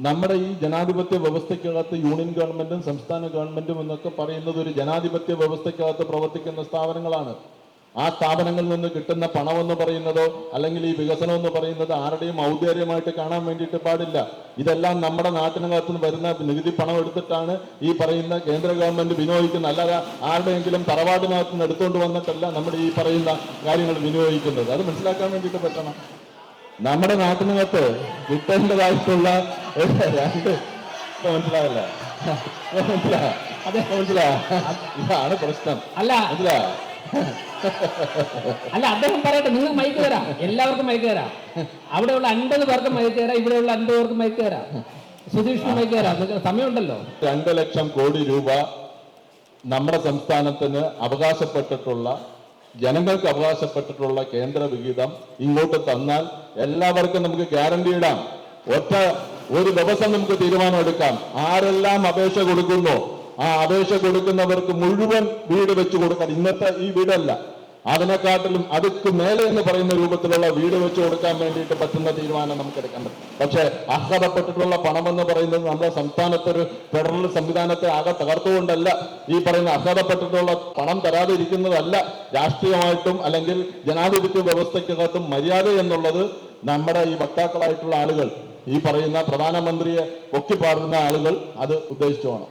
നമ്മുടെ ഈ ജനാധിപത്യ വ്യവസ്ഥയ്ക്കകത്ത് യൂണിയൻ ഗവൺമെന്റും സംസ്ഥാന ഗവൺമെന്റും എന്നൊക്കെ പറയുന്നത് ഒരു ജനാധിപത്യ വ്യവസ്ഥയ്ക്കകത്ത് പ്രവർത്തിക്കുന്ന സ്ഥാപനങ്ങളാണ്. ആ സ്ഥാപനങ്ങളിൽ നിന്ന് കിട്ടുന്ന പണമെന്ന് പറയുന്നതോ അല്ലെങ്കിൽ ഈ വികസനം എന്ന് പറയുന്നത് ആരുടെയും ഔദാര്യമായിട്ട് കാണാൻ വേണ്ടിയിട്ട് പാടില്ല. ഇതെല്ലാം നമ്മുടെ നാട്ടിനകത്ത് നിന്ന് വരുന്ന നികുതി പണം എടുത്തിട്ടാണ് ഈ പറയുന്ന കേന്ദ്ര ഗവൺമെന്റ് വിനിയോഗിക്കുന്നത്. അല്ലാതെ ആരുടെയെങ്കിലും തറവാടിനകത്ത് നിന്ന് എടുത്തുകൊണ്ട് വന്നിട്ടല്ല നമ്മുടെ ഈ പറയുന്ന കാര്യങ്ങൾ വിനിയോഗിക്കുന്നത്. അത് മനസ്സിലാക്കാൻ വേണ്ടിയിട്ട് പറ്റണം. നമ്മുടെ നാട്ടിനകത്ത് കിട്ടേണ്ടതായിട്ടുള്ള രണ്ട് മനസ്സിലായല്ല ഇതാണ് പ്രശ്നം. അല്ല അദ്ദേഹം പറയട്ടെ, നിങ്ങൾ മൈക്ക് തരാം, എല്ലാവർക്കും മൈക്ക് തരാം. അവിടെയുള്ള 50 പേർക്ക് മൈക്ക് തരാം, ഇവിടെയുള്ള 50 പേർക്ക് മൈക്ക് തരാം, സുധീഷിന് മൈക്ക് തരാം. സമയമുണ്ടല്ലോ. 2 ലക്ഷം കോടി രൂപ നമ്മുടെ സംസ്ഥാനത്തിന് അവകാശപ്പെട്ടിട്ടുള്ള, ജനങ്ങൾക്ക് അവകാശപ്പെട്ടിട്ടുള്ള കേന്ദ്ര വിഹിതം ഇങ്ങോട്ട് തന്നാൽ എല്ലാവർക്കും നമുക്ക് ഗ്യാരണ്ടി ഇടാം. ഒരു ദിവസം നമുക്ക് തീരുമാനം എടുക്കാം. ആരെല്ലാം അപേക്ഷ കൊടുക്കുന്നു ആ അപേക്ഷ കൊടുക്കുന്നവർക്ക് മുഴുവൻ വീട് വെച്ച് കൊടുക്കാൻ, ഇന്നത്തെ ഈ വീടല്ല, അതിനെക്കാട്ടിലും അതുക്ക് മേലെ എന്ന് പറയുന്ന രൂപത്തിലുള്ള വീട് വെച്ച് കൊടുക്കാൻ വേണ്ടിയിട്ട് പറ്റുന്ന തീരുമാനം നമുക്ക് എടുക്കാൻ പറ്റും. പക്ഷെ അർഹതപ്പെട്ടിട്ടുള്ള പണമെന്ന് പറയുന്നത് നമ്മുടെ സംസ്ഥാനത്തൊരു ഫെഡറൽ സംവിധാനത്തെ ആകെ തകർത്തുകൊണ്ടല്ല ഈ പറയുന്ന അർഹതപ്പെട്ടിട്ടുള്ള പണം തരാതെ ഇരിക്കുന്നതല്ല. രാഷ്ട്രീയമായിട്ടും അല്ലെങ്കിൽ ജനാധിപത്യ വ്യവസ്ഥയ്ക്കകത്തും മര്യാദ എന്നുള്ളത് നമ്മുടെ ഈ വക്താക്കളായിട്ടുള്ള ആളുകൾ, ഈ പറയുന്ന പ്രധാനമന്ത്രിയെ പൊക്കിപ്പാടുന്ന ആളുകൾ അത് ഉദ്ദേശിച്ചു വേണം.